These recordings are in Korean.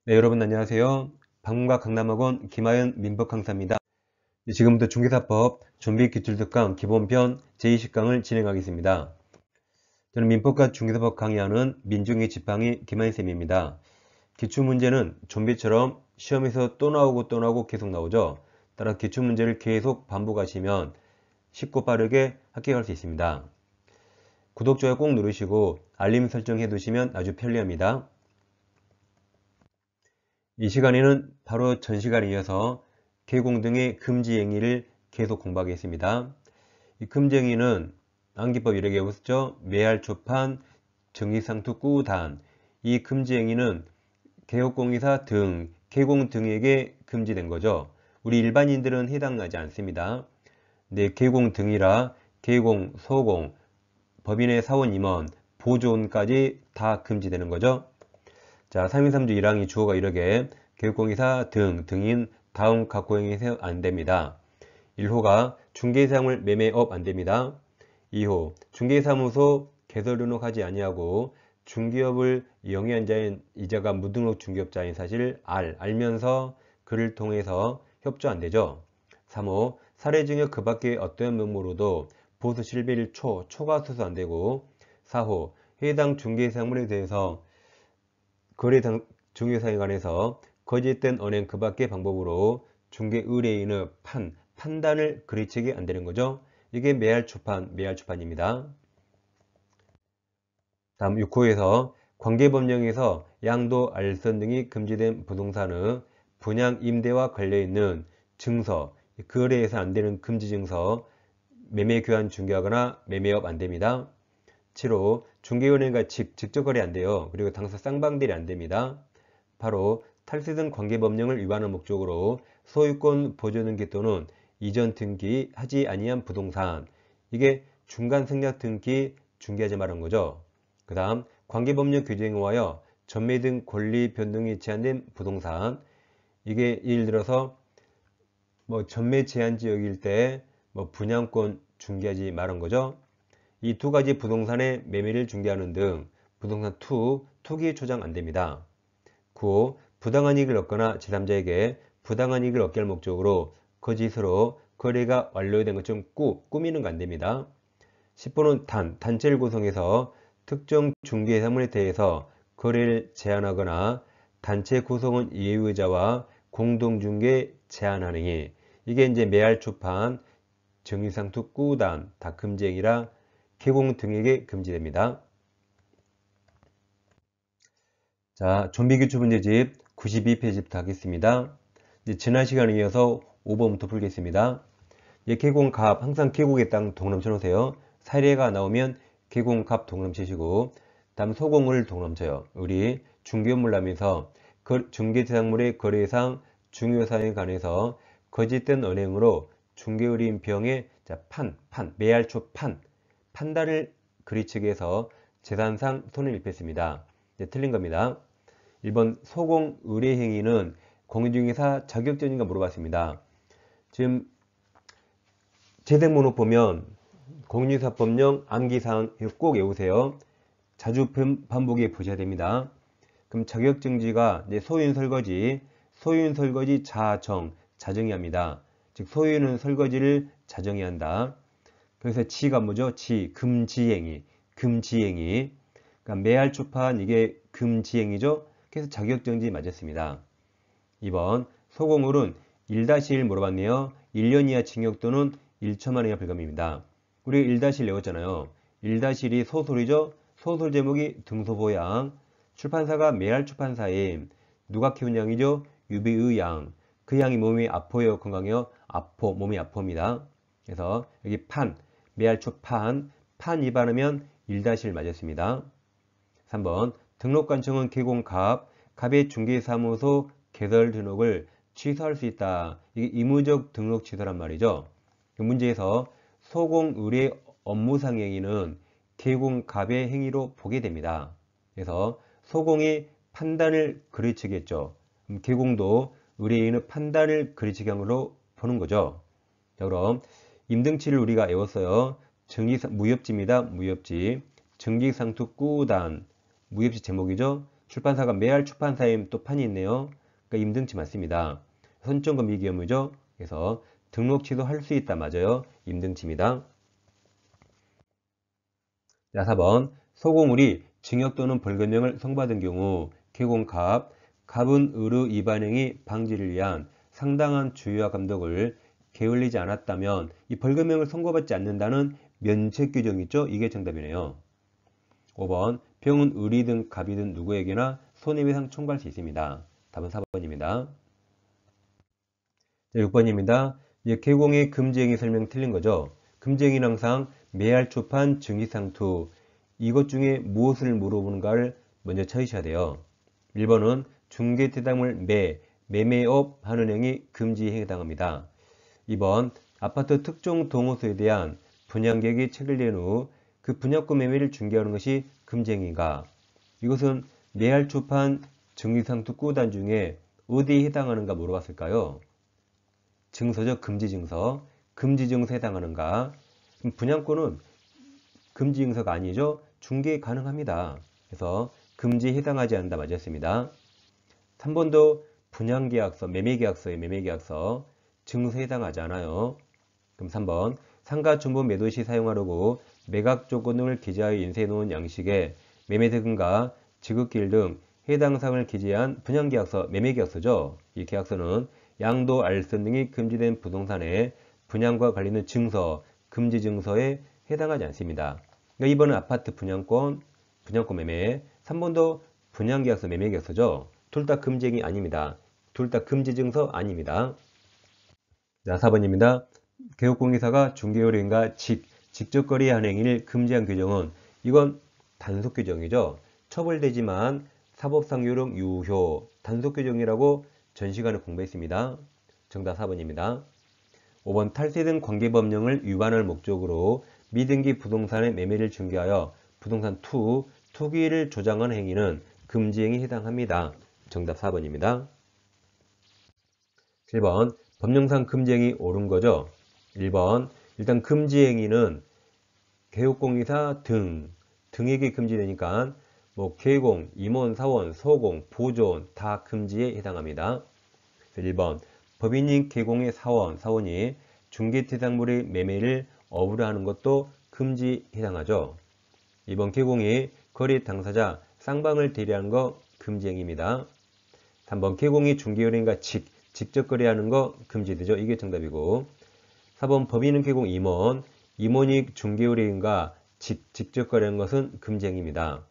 네, 여러분 안녕하세요. 방문가 강남학원 김하연 민법 강사입니다. 지금부터 중개사법 준비기출특강 기본편 제20강을 진행하겠습니다. 저는 민법과 중개사법 강의하는 민중의 지팡이 김하연쌤입니다. 기출문제는 좀비처럼 시험에서 또 나오고 계속 나오죠. 따라 기출문제를 계속 반복하시면 쉽고 빠르게 합격할 수 있습니다. 구독, 좋아요 꼭 누르시고 알림 설정해 두시면 아주 편리합니다. 이 시간에는 바로 전 시간에 이어서 개공 등의 금지 행위를 계속 공부하겠습니다. 이 금지 행위는 암기법 이렇게 외웠죠. 매할, 초판, 정기상투, 꾸단. 이 금지 행위는 개업공인사 등, 개공 등에게 금지된 거죠. 우리 일반인들은 해당나지 않습니다. 네, 개공 등이라 개공, 소공, 법인의 사원 임원, 보조원까지 다 금지되는 거죠. 자, 3.1.3주 1항이 주어가 이렇게 교육공인사 등인 다음 각 고용에서 안됩니다. 1호가 중개사무를 매매업 안됩니다. 2호 중개사무소 개설 등록하지 아니하고 중개업을 영위한 자인 이자가 무등록 중개업자인 사실을 알면서 그를 통해서 협조 안되죠. 3호 사례증여 그 밖에 어떠한 명목으로도 보수 실비일 초과 수수 안되고 4호 해당 중개사물에 대해서 거래 중개사에 관해서 거짓된 언행 그 밖의 방법으로 중개 의뢰인의 판단을 그르치게 안 되는 거죠. 이게 매할초판입니다. 다음 6호에서 관계법령에서 양도, 알선 등이 금지된 부동산의 분양, 임대와 관련있는 증서, 거래해서 안 되는 금지 증서, 매매 교환 중개하거나 매매업 안 됩니다. 7호 중개은행과 직접 거래 안 돼요. 그리고 당사 쌍방대리 안 됩니다. 바로 탈세된 관계법령을 위반하는 목적으로 소유권 보존 등기 또는 이전 등기 하지 아니한 부동산, 이게 중간 생략 등기 중개하지 말은 거죠. 그 다음 관계법령 규정에 의하여 전매 등 권리 변동이 제한된 부동산, 이게 예를 들어서 전매 제한 지역일 때 분양권 중개하지 말은 거죠. 이 두 가지 부동산의 매매를 중개하는 등 부동산 투기 조장 안됩니다. 9호 부당한 이익을 얻거나 제3자에게 부당한 이익을 얻게 할 목적으로 거짓으로 거래가 완료된 것 좀 꾸미는 거 안됩니다. 10호는 단체를 구성해서 특정 중개사물에 대해서 거래를 제한하거나 단체 구성원 예우자와 공동중개 제한하는 행위, 이게 이제 매할초판, 정의상투, 꾸단 다 금지 행위라 개공 등에게 금지됩니다. 자, 좀비기출 문제집 92페이지부터 하겠습니다. 이제 지난 시간에 이어서 5번부터 풀겠습니다. 개공갑, 항상 계곡의 땅 동그라미 쳐놓으세요. 사례가 나오면 개공갑 동그라미 치시고, 다음 소공을 동그라미 쳐요. 우리 중개업물 하면서 중개대상물의 거래상 중요사항에 관해서 거짓된 언행으로 중개의뢰인 병에 매할초 판단을 그리치게 해서 재산상 손해를 입혔습니다. 틀린 겁니다. 1번 소공 의뢰행위는 공인중개사 자격증인가 물어봤습니다. 지금 재생번호 보면 공인중개사법령 암기사항 꼭 외우세요. 자주 반복해 보셔야 됩니다. 그럼 자격증지가 소유인 설거지 자정해야 합니다. 즉 소유인은 설거지를 자정해야 한다. 그래서 지가 뭐죠? 금지행위. 그러니까 매할초판 이게 금지행위죠. 그래서 자격정지 맞았습니다. 2번 소공물은 1-1 물어봤네요. 1년 이하 징역 또는 1천만 원 이하 벌금입니다. 우리 1-1 외웠잖아요. 1-1이 소설이죠. 소설 제목이 등소보양. 출판사가 매할출판사에 누가 키운 양이죠? 유비의 양. 그 양이 몸이 아파요? 건강해요? 몸이 아픕니다. 그래서 여기 매할초판 위반하면 1-1 맞았습니다. 3번 등록관청은 갑의 중개사무소 개설 등록을 취소할 수 있다. 이게 의무적 등록 취소란 말이죠. 문제에서 소공 의뢰 업무상 행위는 갑의 행위로 보게 됩니다. 그래서 소공이 판단을 그르치겠죠. 개공도 의뢰인의 판단을 그르치게 한 걸로 보는 거죠. 자, 그럼 임등치를 우리가 외웠어요. 무협지입니다. 무협지. 정직상투 꾸단. 무협지 제목이죠. 출판사가 매할 출판사임 또 판이 있네요. 그러니까 임등치 맞습니다. 손정금이기 의무죠. 그래서 등록 취소할 수 있다. 맞아요. 임등치입니다. 자, 4번 소공울이 징역 또는 벌금형을 선고받은 경우 개공갑, 갑은 의무 위반행위 방지를 위한 상당한 주의와 감독을 게을리지 않았다면 이 벌금형을 선고받지 않는다는 면책 규정이 있죠. 이게 정답이네요. 5번 병은 의리든 갑이든 누구에게나 손해배상 청구할 수 있습니다. 답은 4번입니다. 6번입니다. 개공의 금지행위 설명 틀린 거죠. 금지행위는 항상 매할 초판 증기상투 이것 중에 무엇을 물어보는가를 먼저 찾으셔야 돼요. 1번은 중개대담을 매매업 하는 행위 금지에 해당합니다. 2번 아파트 특정 동호수에 대한 분양계획이 체결된 후 그 분양권 매매를 중개하는 것이 금지행위인가? 이것은 매할 초판 증기상투 구단 중에 어디에 해당하는가 물어봤을까요? 증서죠. 금지증서. 금지증서에 해당하는가? 분양권은 금지증서가 아니죠. 중개 가능합니다. 그래서 금지에 해당하지 않는다. 맞았습니다. 3번도 분양계약서, 매매계약서에 매매계약서 증서에 해당하지 않아요. 그럼 3번 상가정보 매도 시 사용하려고 매각 조건 등을 기재하여 인쇄해 놓은 양식의 매매대금과 지급기일 등 해당 사항을 기재한 분양계약서, 매매계약서죠. 이 계약서는 양도, 알선 등이 금지된 부동산의 분양과 관련된 증서, 금지증서에 해당하지 않습니다. 그러니까 2번은 아파트 분양권 매매, 3번도 분양계약서, 매매계약서죠. 둘 다 금지행위 아닙니다. 둘 다 금지증서 아닙니다. 자, 4번입니다. 개업공개사가 중개요령과 직접 거래한 행위를 금지한 규정은 이건 단속 규정이죠. 처벌되지만 사법상 요령 유효 단속 규정이라고 전 시간에 공부했습니다. 정답 4번입니다. 5번 탈세된 관계법령을 위반할 목적으로 미등기 부동산의 매매를 중개하여 부동산 투기를 조장한 행위는 금지행위에 해당합니다. 정답 4번입니다. 7번 법령상 금지행위 옳은 거죠. 1번 일단 금지행위는 개업공개사 등에게 금지되니까 뭐 개공, 임원, 사원, 소공, 보존 다 금지에 해당합니다. 1번 법인인 개공의 사원이 중개대상물의 매매를 업으로 하는 것도 금지에 해당하죠. 2번 개공이 거래 당사자 쌍방을 대리하는 거 금지행위입니다. 3번 개공이 중개요령과 직접 거래하는 거 금지되죠. 이게 정답이고 4번 법인은 개공 임원이 중개의뢰인과 직접 거래하는 것은 금지행위입니다.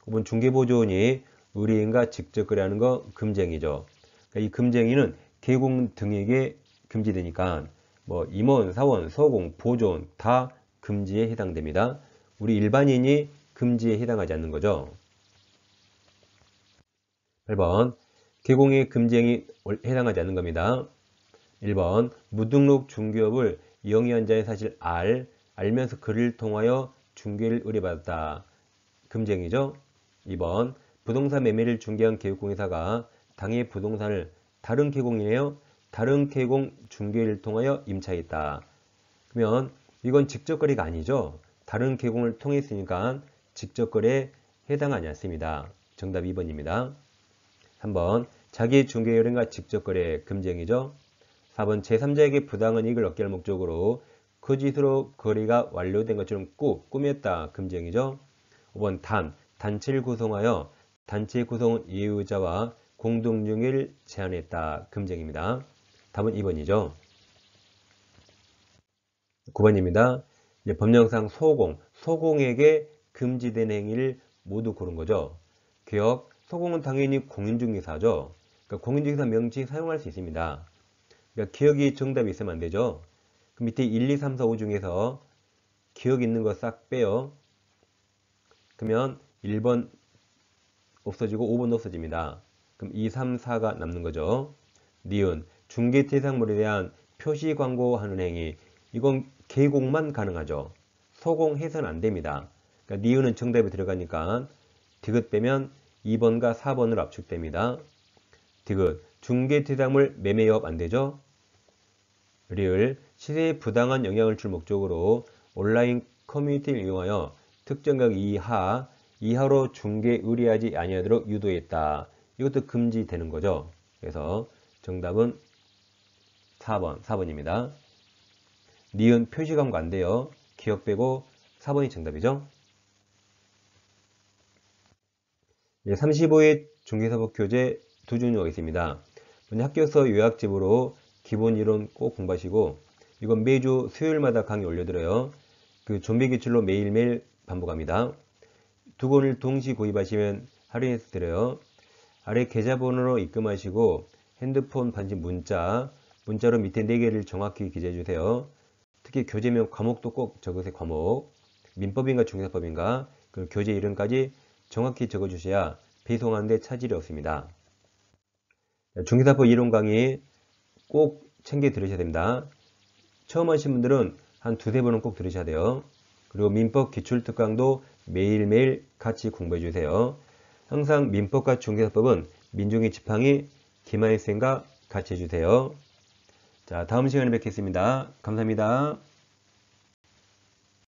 5번 중개보조원이 의뢰인과 직접 거래하는 거 금지행위죠. 그러니까 이 금지행위는 개공 등에게 금지되니까 뭐 임원, 사원, 소공, 보조원 다 금지에 해당됩니다. 우리 일반인이 금지에 해당하지 않는 거죠. 8번 개공의 금지행위 해당하지 않는 겁니다. 1번 무등록 중개업을 영위한 자의 사실 알면서 그를 통하여 중개를 의뢰받았다. 금지행위죠. 2번 부동산 매매를 중개한 개업공개사가 당해 부동산을 다른 개공이네요. 다른 개공 중개를 통하여 임차했다. 그러면 이건 직접거래가 아니죠. 다른 개공을 통했으니까 직접거래에 해당하지 않습니다. 정답 2번입니다. 3번 자기 중개요령과 직접거래 금지행위죠. 4번 제3자에게 부당한 이익을 얻게 할 목적으로 거짓으로 거래가 완료된 것처럼 꾸몄다. 금지행위죠. 5번 단체를 구성하여 단체 구성 예우자와 공동중개를 제한했다. 금지행위입니다. 답은 2번이죠. 9번입니다. 법령상 소공에게 금지된 행위를 모두 고른 거죠. 기억, 소공은 당연히 공인중개사죠. 그러니까 공인중개사 명칭 사용할 수 있습니다. 그러니까 기억이 정답이 있으면 안 되죠. 그 밑에 1, 2, 3, 4, 5 중에서 기억 있는 거 싹 빼요. 그러면 1번 없어지고 5번 없어집니다. 그럼 2, 3, 4가 남는 거죠. 니은, 중개대상물에 대한 표시 광고하는 행위. 이건 개공만 가능하죠. 소공해서는 안 됩니다. 그러니까 니은은 정답에 들어가니까 디귿 빼면 2번과 4번으로 압축됩니다. 디귿, 중개대상물 매매업 안 되죠. 리을, 시세에 부당한 영향을 줄 목적으로 온라인 커뮤니티를 이용하여 특정 가격 이하 이하로 중개 의뢰하지 아니하도록 유도했다. 이것도 금지되는 거죠. 그래서 정답은 4번입니다. 니은 표시감과 안 돼요. 기억 빼고 4번이 정답이죠. 35회 중개사법교재 두 종류가 있습니다. 먼저 학교에서 요약집으로 기본 이론 꼭 공부하시고, 이건 매주 수요일마다 강의 올려드려요. 그 좀비 기출로 매일매일 반복합니다. 두 권을 동시 구입하시면 할인해서 드려요. 아래 계좌번호로 입금하시고 핸드폰 반지 문자로 밑에 4개를 정확히 기재해 주세요. 특히 교재명 과목도 꼭 적으세요. 과목, 민법인가 중개사법인가, 그리고 교재 이름까지 정확히 적어 주셔야 배송하는데 차질이 없습니다. 중개사법 이론 강의 꼭 챙겨 들으셔야 됩니다. 처음 하신 분들은 한 2~3번은 꼭 들으셔야 돼요. 그리고 민법 기출특강도 매일매일 같이 공부해 주세요. 항상 민법과 중개사법은 민중의 지팡이 김하일쌤과 같이 해주세요. 자, 다음 시간에 뵙겠습니다. 감사합니다.